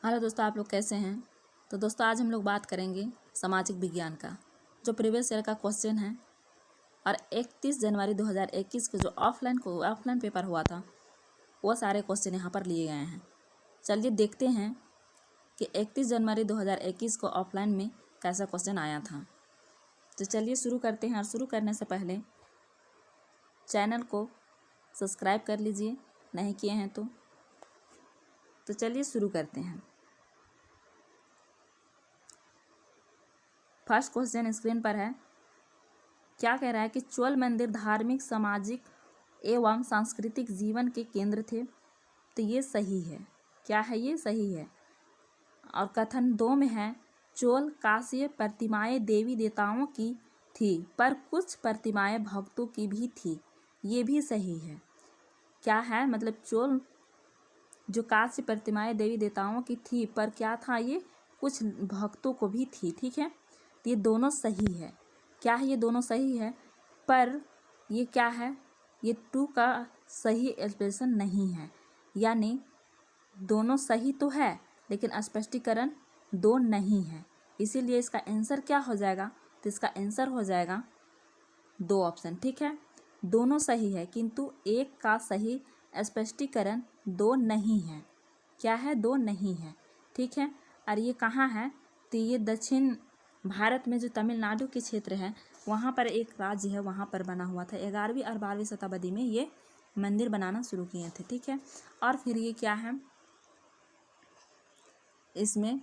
Hello दोस्तों, आप लोग कैसे हैं। तो दोस्तों आज हम लोग बात करेंगे सामाजिक विज्ञान का, जो प्रीवियस ईयर का क्वेश्चन है। और 31 जनवरी 2021 को जो ऑफलाइन पेपर हुआ था, वो सारे क्वेश्चन यहाँ पर लिए गए हैं। चलिए देखते हैं कि 31 जनवरी 2021 को ऑफलाइन में कैसा क्वेश्चन आया था। तो चलिए शुरू करते हैं। और शुरू करने से पहले चैनल को सब्सक्राइब कर लीजिए, नहीं किए हैं तो चलिए शुरू करते हैं। फर्स्ट क्वेश्चन स्क्रीन पर है। क्या कह रहा है कि चोल मंदिर धार्मिक, सामाजिक एवं सांस्कृतिक जीवन के केंद्र थे। तो ये सही है। क्या है? ये सही है। और कथन 2 में है, चोल कांस्य प्रतिमाएं देवी देवताओं की थी, पर कुछ प्रतिमाएं भक्तों की भी थी। ये भी सही है। क्या है? मतलब चोल जो कांस्य प्रतिमाएं देवी देवताओं की थी, पर क्या था? ये कुछ भक्तों को भी थी। ठीक है, ये दोनों सही है। क्या है? ये दोनों सही है। पर ये क्या है? ये 2 का सही एक्सप्रेशन नहीं है। यानी दोनों सही तो है, लेकिन स्पष्टीकरण 2 नहीं है। इसीलिए इसका आंसर क्या हो जाएगा? तो इसका आंसर हो जाएगा 2 ऑप्शन। ठीक है, दोनों सही है, किंतु एक का सही स्पष्टीकरण 2 नहीं है। क्या है? 2 नहीं है। ठीक है, और ये कहाँ है? तो ये दक्षिण भारत में जो तमिलनाडु के क्षेत्र है, वहाँ पर एक राज्य है, वहाँ पर बना हुआ था। 11वीं और 12वीं शताब्दी में ये मंदिर बनाना शुरू किए थे। ठीक है, और फिर ये क्या है, इसमें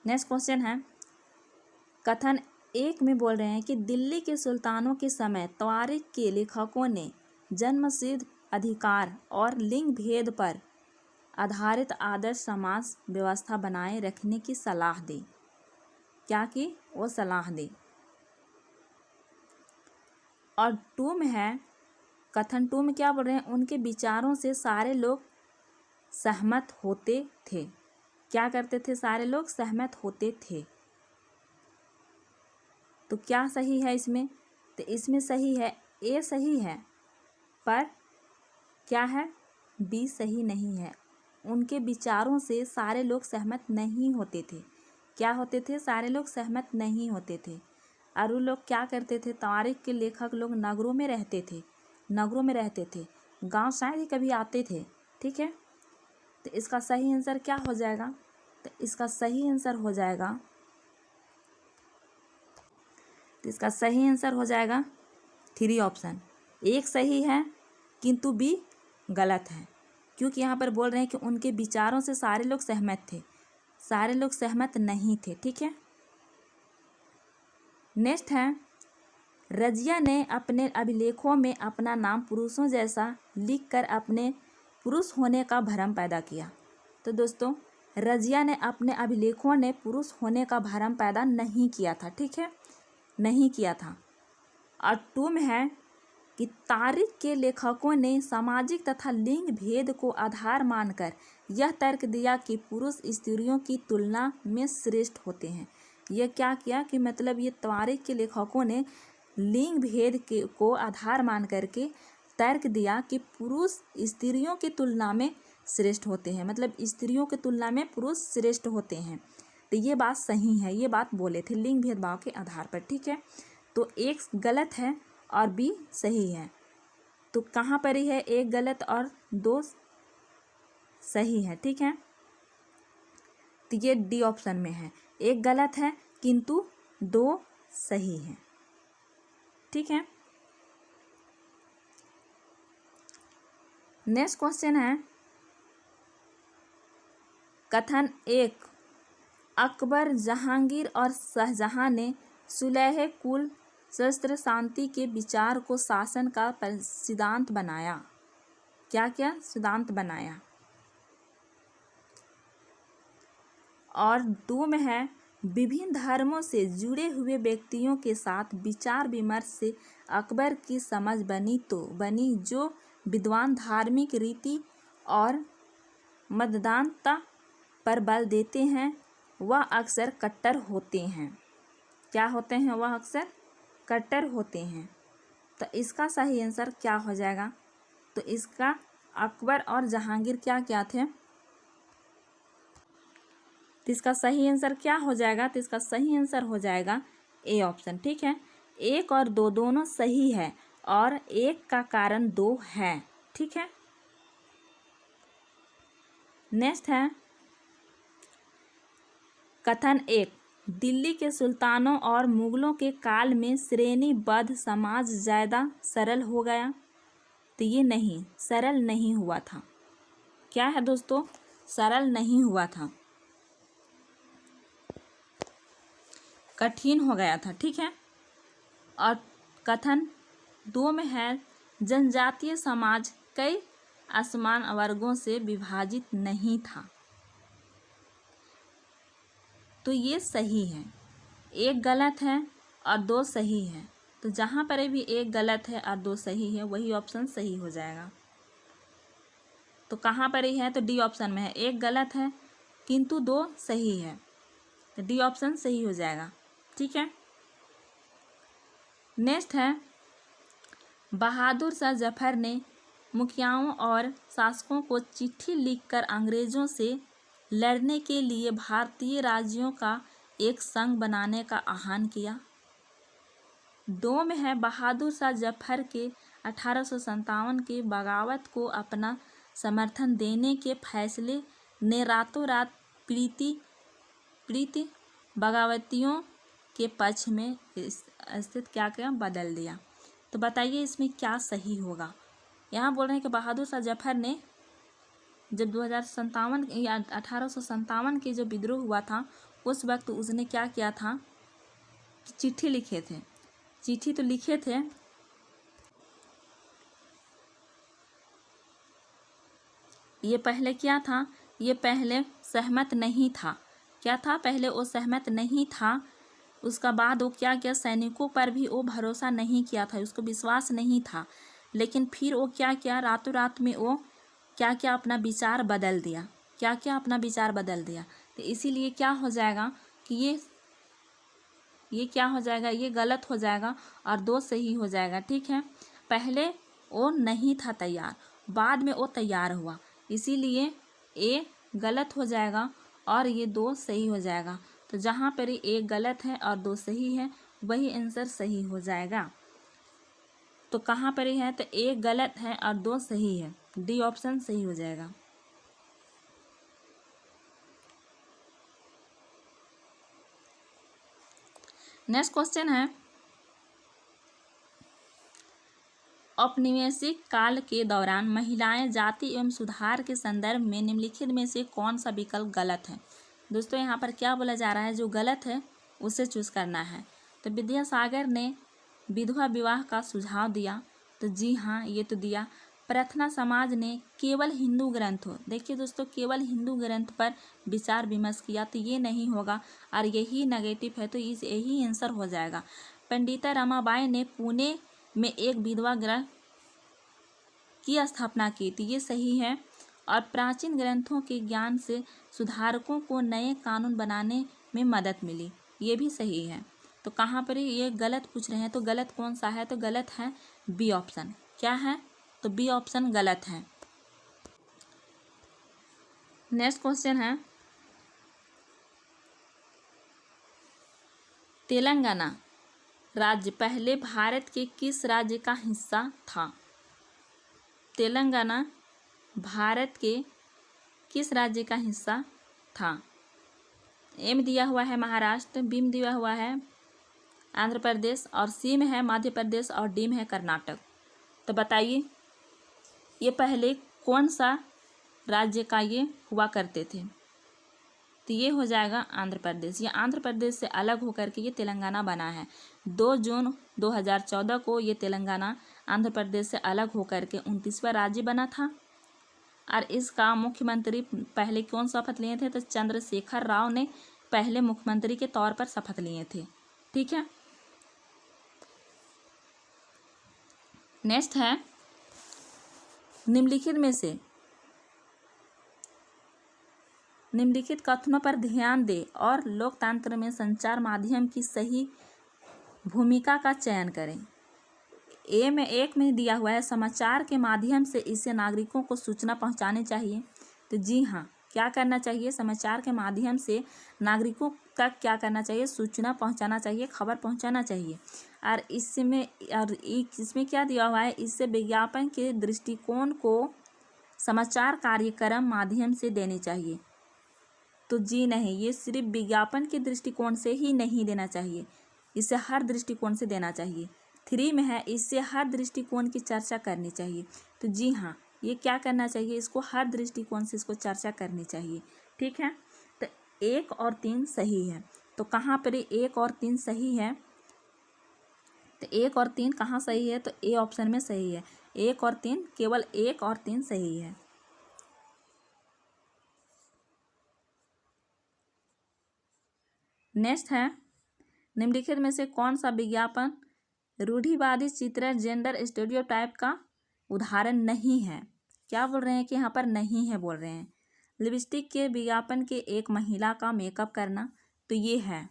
नेक्स्ट क्वेश्चन है। कथन 1 में बोल रहे हैं कि दिल्ली के सुल्तानों के समय तवारीख के लेखकों ने जन्मसिद्ध अधिकार और लिंग भेद पर आधारित आदर्श समाज व्यवस्था बनाए रखने की सलाह दी। क्या की? वो सलाह दी। और 2 में है, कथन 2 में क्या बोल रहे हैं? उनके विचारों से सारे लोग सहमत होते थे। क्या करते थे? सारे लोग सहमत होते थे। तो क्या सही है इसमें? तो इसमें सही है, ए सही है, पर क्या है? बी सही नहीं है। उनके विचारों से सारे लोग सहमत नहीं होते थे। क्या होते थे? सारे लोग सहमत नहीं होते थे। और वो लोग क्या करते थे? तवारीख के लेखक लोग नगरों में रहते थे। गांव शायद ही कभी आते थे। ठीक है, तो इसका सही आंसर क्या हो जाएगा? तो इसका सही आंसर हो जाएगा 3 ऑप्शन। एक सही है, किंतु बी गलत है, क्योंकि यहाँ पर बोल रहे हैं कि उनके विचारों से सारे लोग सहमत थे। सारे लोग सहमत नहीं थे। ठीक है, नेक्स्ट है, रजिया ने अपने अभिलेखों में अपना नाम पुरुषों जैसा लिखकर अपने पुरुष होने का भ्रम पैदा किया। तो दोस्तों, रजिया ने अपने अभिलेखों ने पुरुष होने का भ्रम पैदा नहीं किया था। ठीक है, नहीं किया था। और 2 में है कि तारीख के लेखकों ने सामाजिक तथा लिंग भेद को आधार मानकर यह तर्क दिया कि पुरुष स्त्रियों की तुलना में श्रेष्ठ होते हैं। यह क्या किया कि मतलब ये तारीख के लेखकों ने लिंग भेद को आधार मान करके तर्क दिया कि पुरुष स्त्रियों की तुलना में श्रेष्ठ होते हैं। मतलब स्त्रियों की तुलना में पुरुष श्रेष्ठ होते हैं। तो ये बात सही है, ये बात बोले थे लिंग भेदभाव के आधार पर। ठीक है, तो एक गलत है और बी सही है। तो कहाँ पर ही है? एक गलत और 2 सही है। ठीक है, तो ये डी ऑप्शन में है। एक गलत है, किंतु 2 सही है। ठीक है, नेक्स्ट क्वेश्चन है। कथन 1, अकबर, जहांगीर और शाहजहां ने सुलह कुल शस्त्र शांति के विचार को शासन का सिद्धांत बनाया। क्या क्या सिद्धांत बनाया? और 2 में है, विभिन्न धर्मों से जुड़े हुए व्यक्तियों के साथ विचार विमर्श से अकबर की समझ बनी जो विद्वान धार्मिक रीति और मतदानता पर बल देते हैं, वह अक्सर कट्टर होते हैं। क्या होते हैं? वह अक्सर कट्टर होते हैं। तो इसका सही आंसर क्या हो जाएगा? तो इसका अकबर और जहांगीर क्या क्या थे? तो इसका सही आंसर क्या हो जाएगा? तो इसका सही आंसर हो जाएगा ए ऑप्शन। ठीक है, 1 और 2 दोनों सही है और 1 का कारण 2 है। ठीक है, नेक्स्ट है कथन 1, दिल्ली के सुल्तानों और मुगलों के काल में श्रेणीबद्ध समाज ज़्यादा सरल हो गया। तो ये नहीं, सरल नहीं हुआ था। क्या है दोस्तों? सरल नहीं हुआ था, कठिन हो गया था। ठीक है, और कथन 2 में है जनजातीय समाज कई असमान वर्गों से विभाजित नहीं था। तो ये सही है, 1 गलत है और 2 सही है। तो जहाँ पर भी 1 गलत है और 2 सही है वही ऑप्शन सही हो जाएगा। तो कहाँ पर ही है? तो डी ऑप्शन में है, 1 गलत है किंतु 2 सही है। तो डी ऑप्शन सही हो जाएगा। ठीक है, नेक्स्ट है बहादुर शाह जफर ने मुखियाओं और शासकों को चिट्ठी लिखकर अंग्रेजों से लड़ने के लिए भारतीय राज्यों का एक संघ बनाने का आह्वान किया। 2 में है बहादुर शाह जफर के 1857 के बगावत को अपना समर्थन देने के फैसले ने रातों रात प्रीति बगावतियों के पक्ष में स्थित क्या क्या बदल दिया। तो बताइए इसमें क्या सही होगा? यहाँ बोल रहे हैं कि बहादुर शाह जफर ने जब 2057 या 1857 के जो विद्रोह हुआ था उस वक्त उसने क्या किया था? चिट्ठी लिखे थे। चिट्ठी तो लिखे थे, ये पहले क्या था? ये पहले सहमत नहीं था। क्या था? पहले वो सहमत नहीं था। उसका बाद वो क्या किया? सैनिकों पर भी वो भरोसा नहीं किया था, उसको विश्वास नहीं था। लेकिन फिर वो क्या किया? रातों रात में वो क्या क्या अपना विचार बदल दिया। क्या क्या अपना विचार बदल दिया। तो इसीलिए क्या हो जाएगा कि ये क्या हो जाएगा? ये गलत हो जाएगा और 2 सही हो जाएगा। ठीक है, पहले वो नहीं था तैयार, बाद में वो तैयार हुआ, इसीलिए ए गलत हो जाएगा और ये 2 सही हो जाएगा। तो जहाँ पर 1 गलत है और 2 सही है वही आंसर सही हो जाएगा। तो कहाँ पर है? तो 1 गलत है और 2 सही है, डी ऑप्शन सही हो जाएगा। नेक्स्ट क्वेश्चन है औपनिवेशिक काल के दौरान महिलाएं जाति एवं सुधार के संदर्भ में निम्नलिखित में से कौन सा विकल्प गलत है? दोस्तों यहाँ पर क्या बोला जा रहा है? जो गलत है उसे चूज करना है। तो विद्यासागर ने विधवा विवाह का सुझाव दिया। तो जी हाँ, ये तो दिया। प्रार्थना समाज ने केवल हिंदू ग्रंथों, देखिए दोस्तों, केवल हिंदू ग्रंथ पर विचार विमर्श किया। तो ये नहीं होगा और यही नेगेटिव है, तो यही आंसर हो जाएगा। पंडिता रमाबाई ने पुणे में एक विधवा गृह की स्थापना की। तो ये सही है। और प्राचीन ग्रंथों के ज्ञान से सुधारकों को नए कानून बनाने में मदद मिली, ये भी सही है। तो कहाँ पर ये गलत पूछ रहे हैं? तो गलत कौन सा है? तो गलत है बी ऑप्शन। क्या है? तो बी ऑप्शन गलत है। नेक्स्ट क्वेश्चन है तेलंगाना राज्य पहले भारत के किस राज्य का हिस्सा था? तेलंगाना भारत के किस राज्य का हिस्सा था? एम दिया हुआ है महाराष्ट्र, बी में दिया हुआ है आंध्र प्रदेश और सी में है मध्य प्रदेश और डी में है कर्नाटक। तो बताइए ये पहले कौन सा राज्य का ये हुआ करते थे? तो ये हो जाएगा आंध्र प्रदेश। ये आंध्र प्रदेश से अलग होकर के ये तेलंगाना बना है। 2 जून 2014 को ये तेलंगाना आंध्र प्रदेश से अलग होकर के 29वां राज्य बना था। और इसका मुख्यमंत्री पहले कौन शपथ लिए थे? तो चंद्रशेखर राव ने पहले मुख्यमंत्री के तौर पर शपथ लिए थे। ठीक है, नेक्स्ट है निम्नलिखित कथनों पर ध्यान दें और लोकतंत्र में संचार माध्यम की सही भूमिका का चयन करें। ए में एक में दिया हुआ है समाचार के माध्यम से इससे नागरिकों को सूचना पहुंचानी चाहिए। तो जी हाँ, क्या करना चाहिए, समाचार के माध्यम से नागरिकों तक क्या करना चाहिए, सूचना पहुंचाना चाहिए, खबर पहुंचाना चाहिए। और इसमें क्या दिया हुआ है, इससे विज्ञापन के दृष्टिकोण को समाचार कार्यक्रम माध्यम से देनी चाहिए। तो जी नहीं, ये सिर्फ विज्ञापन के दृष्टिकोण से ही नहीं देना चाहिए, इसे हर दृष्टिकोण से देना चाहिए। 3 में है इससे हर दृष्टिकोण की चर्चा करनी चाहिए। तो जी हाँ, ये क्या करना चाहिए, इसको हर दृष्टिकोण से इसको चर्चा करनी चाहिए। ठीक है, तो 1 और 3 सही है। तो कहाँ पर 1 और 3 सही है, तो 1 और 3 कहाँ सही है, तो ए ऑप्शन में सही है। 1 और 3, केवल 1 और 3 सही है। नेक्स्ट है, निम्नलिखित में से कौन सा विज्ञापन रूढ़िवादी चित्रण जेंडर स्टेरियोटाइप का उदाहरण नहीं है। क्या बोल रहे हैं कि यहाँ पर नहीं है बोल रहे हैं। लिपस्टिक के विज्ञापन के एक महिला का मेकअप करना, तो ये है।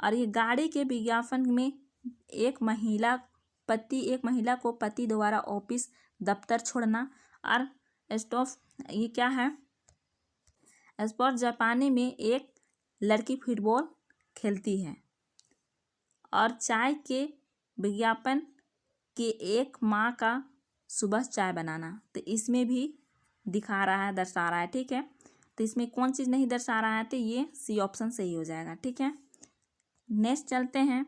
और ये गाड़ी के विज्ञापन में एक महिला को पति द्वारा ऑफिस दफ्तर छोड़ना। और ये क्या है, स्पोर्ट जापानी में एक लड़की फुटबॉल खेलती है। और चाय के विज्ञापन के एक माँ का सुबह चाय बनाना, तो इसमें भी दिखा रहा है, दर्शा रहा है। ठीक है, तो इसमें कौन चीज़ नहीं दर्शा रहा है, तो ये सी ऑप्शन सही हो जाएगा। ठीक है, नेक्स्ट चलते हैं।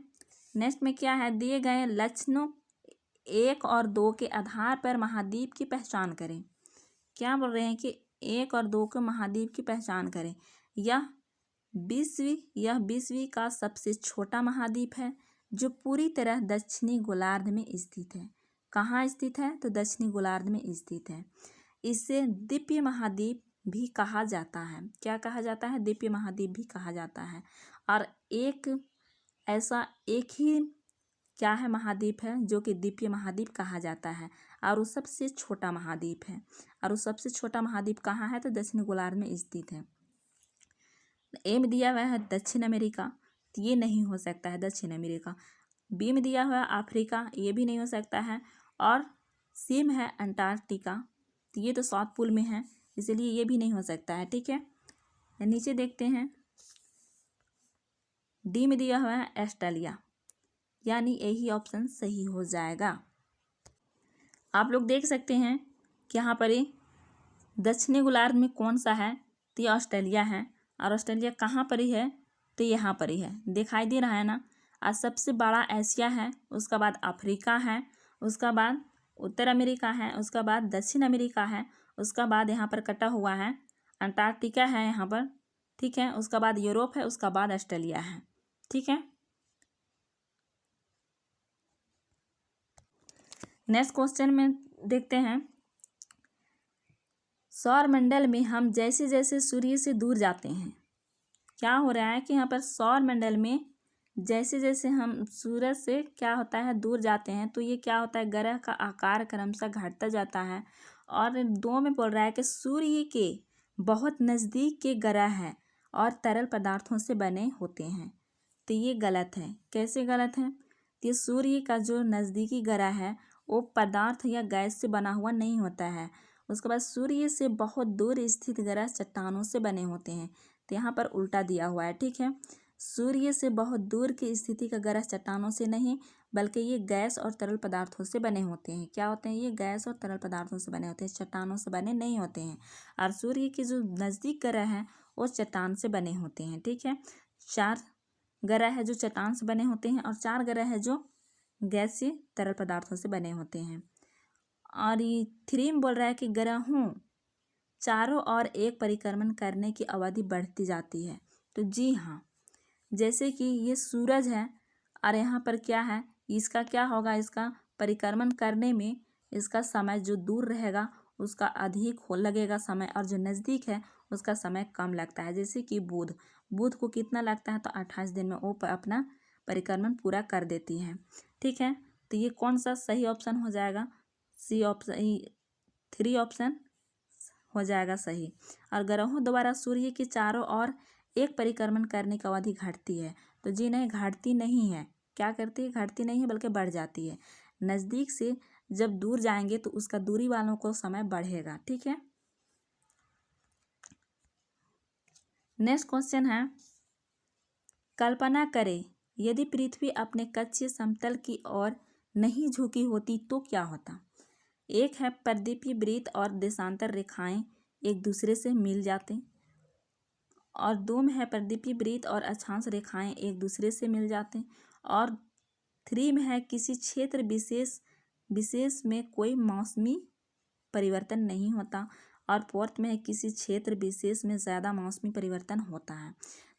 नेक्स्ट में क्या है, दिए गए लक्षणों 1 और 2 के आधार पर महाद्वीप की पहचान करें। क्या बोल रहे हैं कि 1 और 2 के महाद्वीप की पहचान करें। यह विश्व का सबसे छोटा महाद्वीप है जो पूरी तरह दक्षिणी गोलार्ध में स्थित है। कहाँ स्थित है, तो दक्षिणी गोलार्ध में स्थित है। इसे द्वीपीय महाद्वीप भी कहा जाता है। क्या कहा जाता है, द्वीपीय महाद्वीप भी कहा जाता है। और एक ही क्या है, महाद्वीप है जो कि द्वीपीय महाद्वीप कहा जाता है, और वो सबसे छोटा महाद्वीप है। और वो सबसे छोटा महाद्वीप कहाँ है, तो दक्षिणी गोलार्ध में स्थित है। ए में दिया हुआ है दक्षिण अमेरिका, तो ये नहीं हो सकता है दक्षिण अमेरिका। बी में दिया हुआ है अफ्रीका, ये भी नहीं हो सकता है। और सी में है अंटार्कटिका, तो ये तो साउथ पोल में है, इसलिए ये भी नहीं हो सकता है। ठीक है, नीचे देखते हैं। डी में दिया हुआ है ऑस्ट्रेलिया, यानी यही ऑप्शन सही हो जाएगा। आप लोग देख सकते हैं कि यहाँ पर दक्षिणी गोलार्ध में कौन सा है, तो ये ऑस्ट्रेलिया है। और ऑस्ट्रेलिया कहाँ पर ही है, तो यहाँ पर ही है, दिखाई दे रहा है ना। और सबसे बड़ा एशिया है, उसका बाद अफ्रीका है, उसका बाद उत्तर अमेरिका है, उसका बाद दक्षिण अमेरिका है, उसका बाद यहाँ पर कटा हुआ है अंटार्कटिका है यहाँ पर। ठीक है, उसका बाद यूरोप है, उसका बाद ऑस्ट्रेलिया है। ठीक है, नेक्स्ट क्वेश्चन में देखते हैं। सौर मंडल में हम जैसे जैसे सूर्य से दूर जाते हैं, क्या हो रहा है कि यहाँ पर सौर मंडल में जैसे जैसे हम सूरज से क्या होता है दूर जाते हैं, तो ये क्या होता है, ग्रह का आकार क्रमशः घटता जाता है। और 2 में बोल रहा है कि सूर्य के बहुत नज़दीक के ग्रह हैं और तरल पदार्थों से बने होते हैं, तो ये गलत है। कैसे गलत है, तो ये सूर्य का जो नज़दीकी ग्रह है वो पदार्थ या गैस से बना हुआ नहीं होता है। उसके बाद सूर्य से बहुत दूर स्थित ग्रह चट्टानों से बने होते हैं, तो यहाँ पर उल्टा दिया हुआ है। ठीक है, सूर्य से बहुत दूर की स्थिति का ग्रह चट्टानों से नहीं, बल्कि ये गैस और तरल पदार्थों से बने होते हैं। क्या होते हैं, ये गैस और तरल पदार्थों से बने होते हैं, चट्टानों से बने नहीं होते हैं। और सूर्य के जो नज़दीक ग्रह हैं वो चट्टान से बने होते हैं। ठीक है, 4 ग्रह है जो चट्टान से बने होते हैं और 4 ग्रह है जो गैस से तरल पदार्थों से बने होते हैं। और ये 3 में बोल रहा है कि ग्रहों चारों ओर एक परिक्रमण करने की अवधि बढ़ती जाती है। तो जी हाँ, जैसे कि ये सूरज है और यहाँ पर क्या है, इसका क्या होगा, इसका परिक्रमण करने में इसका समय जो दूर रहेगा उसका अधिक हो लगेगा समय, और जो नज़दीक है उसका समय कम लगता है। जैसे कि बुध को कितना लगता है, तो 28 दिन में वो अपना परिक्रमण पूरा कर देती है। ठीक है, तो ये कौन सा सही ऑप्शन हो जाएगा, सी ऑप्शन, 3 ऑप्शन हो जाएगा सही। और ग्रहों द्वारा सूर्य के चारों ओर एक परिक्रमण करने की अवधि घटती है, तो जी नहीं, घटती नहीं है, क्या करती है, घटती नहीं है बल्कि बढ़ जाती है। नज़दीक से जब दूर जाएंगे तो उसका दूरी वालों को समय बढ़ेगा। ठीक है। नेक्स्ट क्वेश्चन है, कल्पना करें यदि पृथ्वी अपने कच्चे समतल की ओर नहीं झुकी होती तो क्या होता। एक है प्रदीपीय वृत्त और देशांतर रेखाएं एक दूसरे से मिल जाते, और दो में है प्रदीपीय वृत्त और अक्षांश रेखाएं एक दूसरे से मिल जाते, और थ्री में है किसी क्षेत्र विशेष में कोई मौसमी परिवर्तन नहीं होता, और फोर्थ में है किसी क्षेत्र विशेष में ज़्यादा मौसमी परिवर्तन होता है।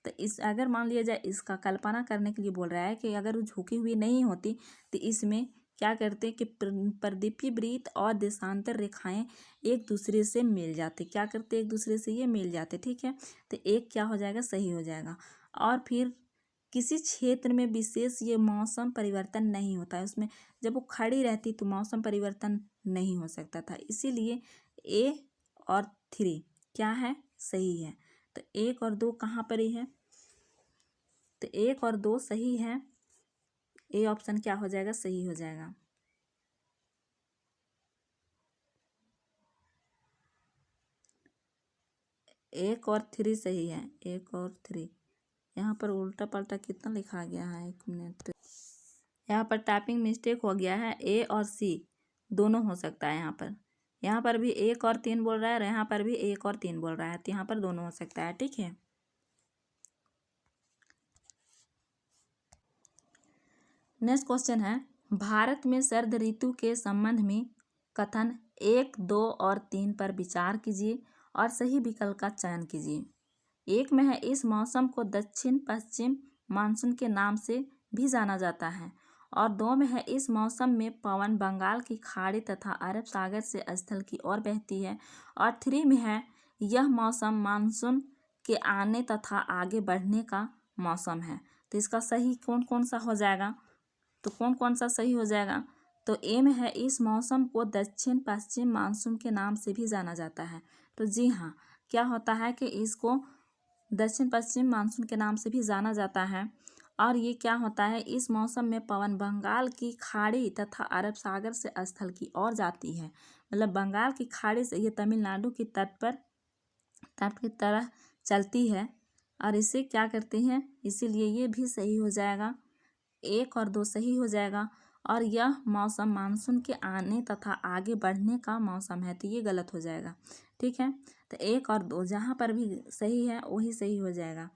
तो इस अगर मान लिया जाए, इसका कल्पना करने के लिए बोल रहा है कि अगर वो झुकी हुई नहीं होती तो इसमें क्या करते कि प्रदीपीय वृत्त और देशांतर रेखाएं एक दूसरे से मिल जाते। क्या करते, एक दूसरे से ये मिल जाते। ठीक है। तो एक क्या हो जाएगा, सही हो जाएगा। और फिर किसी क्षेत्र में विशेष ये मौसम परिवर्तन नहीं होता है, उसमें जब वो खड़ी रहती तो मौसम परिवर्तन नहीं हो सकता था, इसीलिए ए और थ्री क्या है, सही है। तो एक और दो कहाँ पर ही है, तो एक और दो सही है। ए ऑप्शन क्या हो जाएगा, सही हो जाएगा। एक और थ्री सही है, एक और थ्री। यहाँ पर उल्टा पलटा कितना लिखा गया है, 1 मिनट। यहाँ पर टाइपिंग मिस्टेक हो गया है, ए और सी दोनों हो सकता है। यहाँ पर भी 1 और 3 बोल रहा है, और यहाँ पर भी 1 और 3 बोल रहा है, तो यहाँ पर दोनों हो सकता है। ठीक है। नेक्स्ट क्वेश्चन है, भारत में शरद ऋतु के संबंध में कथन 1, 2 और 3 पर विचार कीजिए और सही विकल्प का चयन कीजिए। एक में है, इस मौसम को दक्षिण पश्चिम मानसून के नाम से भी जाना जाता है, और 2 में है, इस मौसम में पवन बंगाल की खाड़ी तथा अरब सागर से स्थल की ओर बहती है, और 3 में है, यह मौसम मानसून के आने तथा आगे बढ़ने का मौसम है। तो इसका सही कौन कौन सा हो जाएगा, तो कौन कौन सा सही हो जाएगा, तो ए में है, इस मौसम को दक्षिण पश्चिम मानसून के नाम से भी जाना जाता है। तो जी हाँ, क्या होता है कि इसको दक्षिण पश्चिम मानसून के नाम से भी जाना जाता है, और ये क्या होता है, इस मौसम में पवन बंगाल की खाड़ी तथा अरब सागर से स्थल की ओर जाती है, मतलब बंगाल की खाड़ी से ये तमिलनाडु की तट की तरह चलती है, और इसे क्या करते हैं, इसीलिए ये भी सही हो जाएगा। 1 और 2 सही हो जाएगा। और यह मौसम मानसून के आने तथा आगे बढ़ने का मौसम है, तो ये गलत हो जाएगा। ठीक है। तो 1 और 2 जहाँ पर भी सही है वही सही हो जाएगा।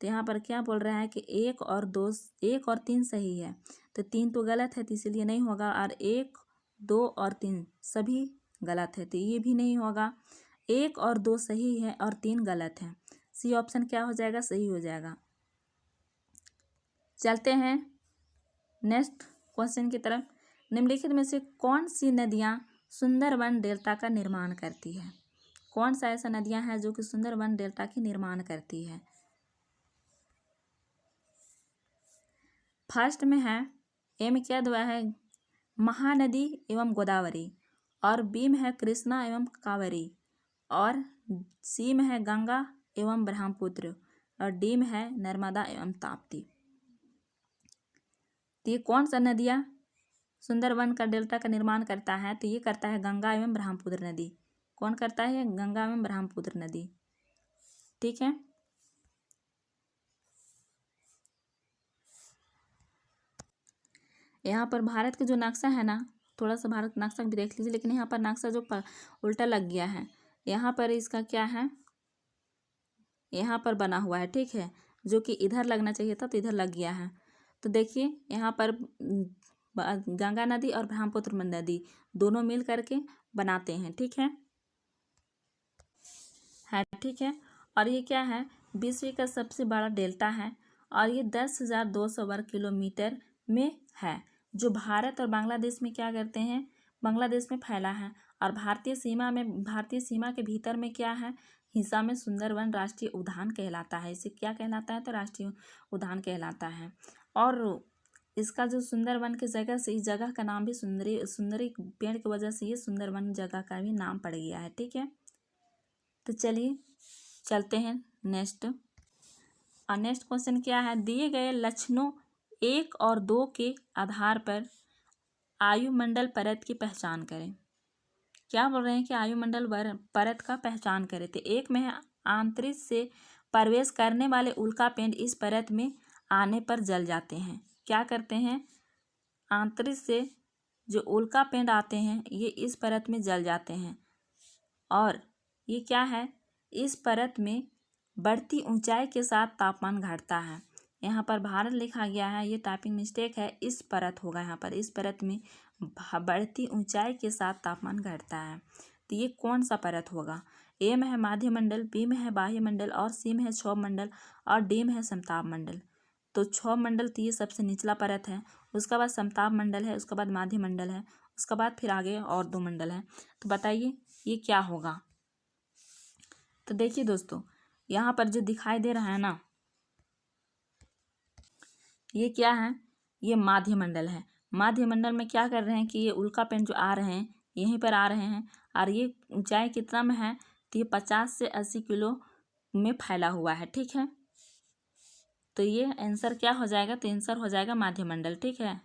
तो यहाँ पर क्या बोल रहा है कि 1 और 2, 1 और 3 सही है, तो 3 तो गलत है, तो इसलिए नहीं होगा। और 1, 2 और 3 सभी गलत है, तो ये भी नहीं होगा। 1 और 2 सही है और 3 गलत है। सी ऑप्शन क्या हो जाएगा, सही हो जाएगा। चलते हैं नेक्स्ट क्वेश्चन की तरफ। निम्नलिखित में से कौन सी नदियाँ सुंदरवन डेल्टा का निर्माण करती है। कौन सा ऐसा नदियाँ हैं जो कि सुंदरवन डेल्टा की निर्माण करती है। फर्स्ट में है, ए में क्या दुआ है, महानदी एवं गोदावरी, और बी में है कृष्णा एवं कावेरी, और सी में है गंगा एवं ब्रह्मपुत्र, और डी में है नर्मदा एवं ताप्ती। तो ये कौन सा नदियाँ सुंदरवन का डेल्टा का निर्माण करता है, तो ये करता है गंगा एवं ब्रह्मपुत्र नदी। कौन करता है, गंगा एवं ब्रह्मपुत्र नदी। ठीक है। यहाँ पर भारत का जो नक्शा है ना, थोड़ा सा भारत नक्शा भी देख लीजिए, लेकिन यहाँ पर नक्शा जो उल्टा लग गया है, यहाँ पर इसका क्या है, यहाँ पर बना हुआ है। ठीक है, जो कि इधर लगना चाहिए था तो इधर लग गया है। तो देखिए यहाँ पर गंगा नदी और ब्रह्मपुत्र नदी दोनों मिल करके बनाते हैं। ठीक है, ठीक है। और ये क्या है, विश्व का सबसे बड़ा डेल्टा है, और ये 10,200 वर्ग किलोमीटर में है, जो भारत और बांग्लादेश में क्या करते हैं, बांग्लादेश में फैला है। और भारतीय सीमा के भीतर में क्या है, हिस्सा में सुंदरवन राष्ट्रीय उद्यान कहलाता है। इसे क्या कहलाता है, तो राष्ट्रीय उद्यान कहलाता है। और इसका जो सुंदरवन की जगह से, इस जगह का नाम भी सुंदरी पेड़ की वजह से ये सुंदरवन जगह का भी नाम पड़ गया है। ठीक है। तो चलिए चलते हैं नेक्स्ट। और नेक्स्ट क्वेश्चन क्या है, दिए गए लक्षणों 1 और 2 के आधार पर आयुमंडल परत की पहचान करें। क्या बोल रहे हैं कि आयुमंडल परत का पहचान करें। तो 1 में है आंतरिक से प्रवेश करने वाले उल्कापिंड इस परत में आने पर जल जाते हैं। क्या करते हैं? आंतरिक से जो उल्कापिंड आते हैं ये इस परत में जल जाते हैं। और ये क्या है? इस परत में बढ़ती ऊंचाई के साथ तापमान घटता है। यहाँ पर भारत लिखा गया है, ये टाइपिंग मिस्टेक है, इस परत होगा यहाँ पर। इस परत में बढ़ती ऊंचाई के साथ तापमान घटता है। तो ये कौन सा परत होगा? ए में है माध्यमंडल, बी में है बाह्यमंडल और सी में है क्षोभ मंडल और डी में है समताप मंडल। तो क्षोभ मंडल तो ये सबसे निचला परत है, उसके बाद समताप मंडल है, उसके बाद माध्यमंडल है, उसके बाद फिर आगे और 2 मंडल है। तो बताइए ये क्या होगा? तो देखिए दोस्तों, यहाँ पर जो दिखाई दे रहा है ना, ये क्या है? ये माध्यमंडल है। माध्यमंडल में क्या कर रहे हैं कि ये उल्कापिंड जो आ रहे हैं यहीं पर आ रहे हैं और ये ऊंचाई कितना में है? तो ये 50 से 80 किलो में फैला हुआ है। ठीक है, तो ये आंसर क्या हो जाएगा? तो आंसर हो जाएगा माध्यमंडल। ठीक है,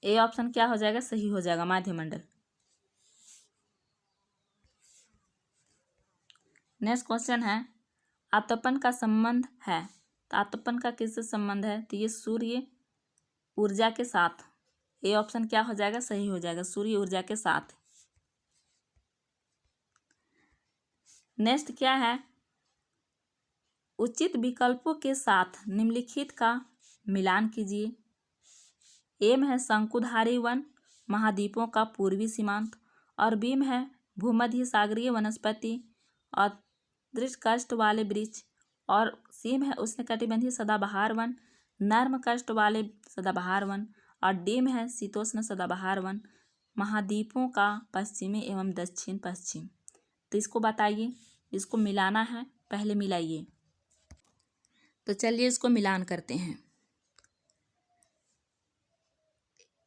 ए ऑप्शन क्या हो जाएगा? सही हो जाएगा, माध्यमंडल। नेक्स्ट क्वेश्चन है, आतपन का संबंध है। तो आतपन का किससे संबंध है? तो ये सूर्य ऊर्जा के साथ। ए ऑप्शन क्या हो जाएगा? सही हो जाएगा, सूर्य ऊर्जा के साथ। नेक्स्ट क्या है? उचित विकल्पों के साथ निम्नलिखित का मिलान कीजिए। ए में है शंकुधारी वन महाद्वीपों का पूर्वी सीमांत, और बी में है भूमध्य सागरीय वनस्पति और दृढ़कष्ट वाले वृक्ष, और सी में है उष्णकटिबंधीय सदाबहार वन नर्म कष्ट वाले सदाबहार वन, और डी में है शीतोष्ण सदाबहार वन महाद्वीपों का पश्चिमी एवं दक्षिण पश्चिम। तो इसको बताइए, इसको मिलाना है, पहले मिलाइए। तो चलिए इसको मिलान करते हैं।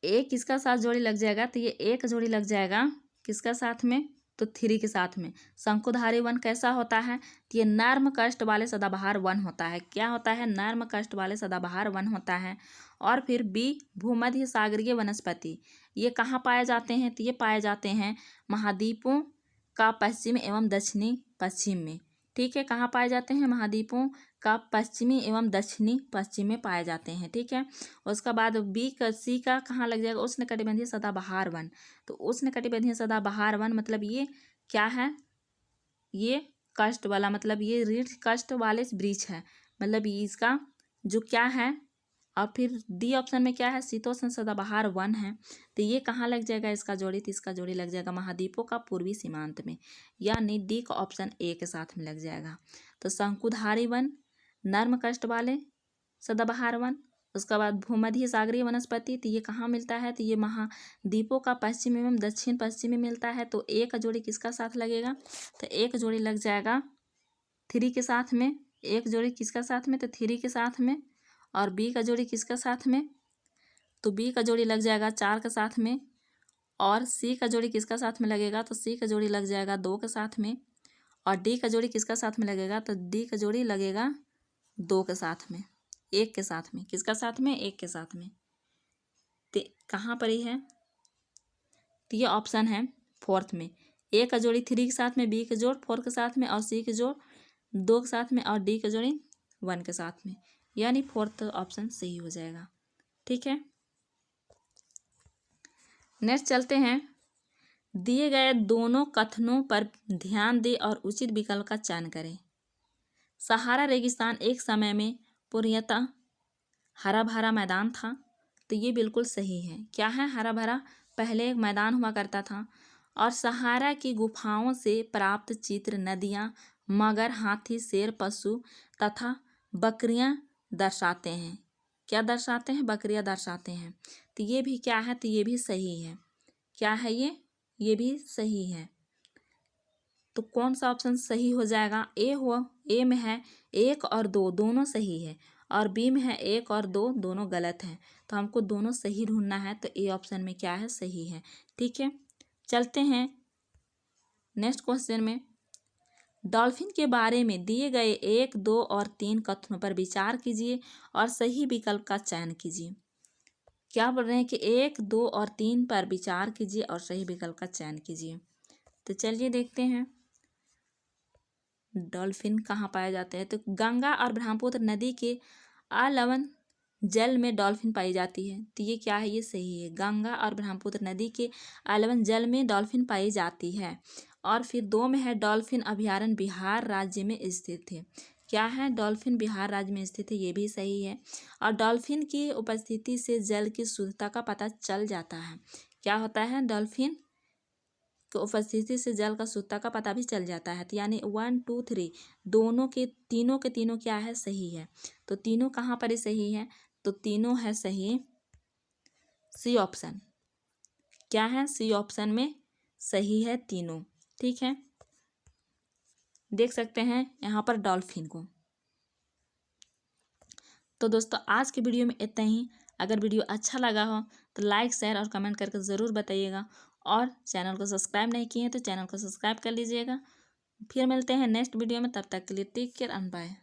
एक किसका साथ जोड़ी लग जाएगा? तो ये एक जोड़ी लग जाएगा किसका साथ में? तो 3 के साथ में। शंकुधारी वन कैसा होता है? तो ये नर्म कष्ट वाले सदाबहार वन होता है। क्या होता है? नर्म कष्ट वाले सदाबहार वन होता है। और फिर बी भूमध्य सागरीय वनस्पति, ये कहाँ पाए जाते हैं? तो ये पाए जाते हैं महाद्वीपों का पश्चिम एवं दक्षिणी पश्चिम में। ठीक है, कहाँ पाए जाते हैं? महाद्वीपों का पश्चिमी एवं दक्षिणी पश्चिम में पाए जाते हैं। ठीक है, उसका बाद बी का सी का कहाँ लग जाएगा? उष्णकटिबंधीय सदाबहार वन। तो उष्णकटिबंधीय सदाबहार वन मतलब ये क्या है? ये कष्ट वाला, मतलब ये रीढ़ कष्ट वाले वृक्ष है, मतलब इसका जो क्या है। और फिर डी ऑप्शन में क्या है? शीतोष्ण सदाबहार वन है। तो ये कहाँ लग जाएगा इसका जोड़ी? तो इसका जोड़ी लग जाएगा महाद्वीपों का पूर्वी सीमांत में, यानी डी का ऑप्शन ए के साथ में लग जाएगा। तो शंकुधारी वन नर्म कष्ट वाले सदाबहार वन, उसके बाद भूमध्य सागरीय वनस्पति, तो ये कहाँ मिलता है? तो ये महाद्वीपों का पश्चिम एवं दक्षिण पश्चिम में मिलता है। तो ए का जोड़ी किसका साथ लगेगा? तो एक जोड़ी लग जाएगा 3 के साथ में। एक जोड़ी किसका साथ में? तो 3 के साथ में। और बी का जोड़ी किसका साथ में? तो बी का जोड़ी लग जाएगा 4 के साथ में। और सी का जोड़ी किसका साथ में लगेगा? तो सी का जोड़ी लग जाएगा 2 के साथ में। और डी का जोड़ी किसका साथ में लगेगा? तो डी का जोड़ी लगेगा 2 के साथ में, 1 के साथ में। किसका साथ में? 1 के साथ में। तो कहाँ पर ही है? तो ये ऑप्शन है 4th में। ए का जोड़ी 3 के साथ में, बी का जोड़ 4 के साथ में, और सी के जोड़ 2 के साथ में, और डी का जोड़ी 1 के साथ में, यानी 4th ऑप्शन सही हो जाएगा। ठीक है, नेक्स्ट चलते हैं। दिए गए दोनों कथनों पर ध्यान दें और उचित विकल्प का चयन करें। सहारा रेगिस्तान एक समय में पूर्णतः हरा भरा मैदान था। तो ये बिल्कुल सही है। क्या है? हरा भरा पहले एक मैदान हुआ करता था। और सहारा की गुफाओं से प्राप्त चित्र नदियाँ, मगर, हाथी, शेर, पशु तथा बकरियाँ दर्शाते हैं। क्या दर्शाते हैं? बकरियाँ दर्शाते हैं। तो ये भी क्या है? तो ये भी सही है। क्या है ये भी सही है। तो कौन सा ऑप्शन सही हो जाएगा? ए में है 1 और 2 दोनों सही है, और बी में है 1 और 2 दोनों गलत हैं। तो हमको दोनों सही ढूंढना है। तो ए ऑप्शन में क्या है? सही है। ठीक है, चलते हैं नेक्स्ट क्वेश्चन में। डॉल्फिन के बारे में दिए गए 1, 2 और 3 कथनों पर विचार कीजिए और सही विकल्प का चयन कीजिए। क्या बोल रहे हैं कि 1, 2 और 3 पर विचार कीजिए और सही विकल्प का चयन कीजिए। तो चलिए देखते हैं डॉल्फिन कहाँ पाए जाते हैं। तो गंगा और ब्रह्मपुत्र नदी के अलवण जल में डॉल्फिन पाई जाती है। तो ये क्या है, ये सही है। गंगा और ब्रह्मपुत्र नदी के अलवण जल में डॉल्फिन पाई जाती है। और फिर 2 में है डॉल्फिन अभयारण्य बिहार राज्य में स्थित है। क्या है, डॉल्फिन बिहार राज्य में स्थित है, ये भी सही है। और डॉल्फिन की उपस्थिति से जल की शुद्धता का पता चल जाता है। क्या होता है, डॉल्फिन की उपस्थिति से जल का शुद्धता का पता भी चल जाता है। तो यानी 1, 2, 3 दोनों के तीनों क्या है, सही है। तो तीनों कहाँ पर ही सही है, तो तीनों है सही सी ऑप्शन। क्या है, सी ऑप्शन में सही है तीनों। ठीक है, देख सकते हैं यहाँ पर डॉल्फिन को। तो दोस्तों आज के वीडियो में इतना ही। अगर वीडियो अच्छा लगा हो तो लाइक, शेयर और कमेंट करके ज़रूर बताइएगा। और चैनल को सब्सक्राइब नहीं किए हैं तो चैनल को सब्सक्राइब कर लीजिएगा। फिर मिलते हैं नेक्स्ट वीडियो में, तब तक के लिए टेक केयर एंड बाय।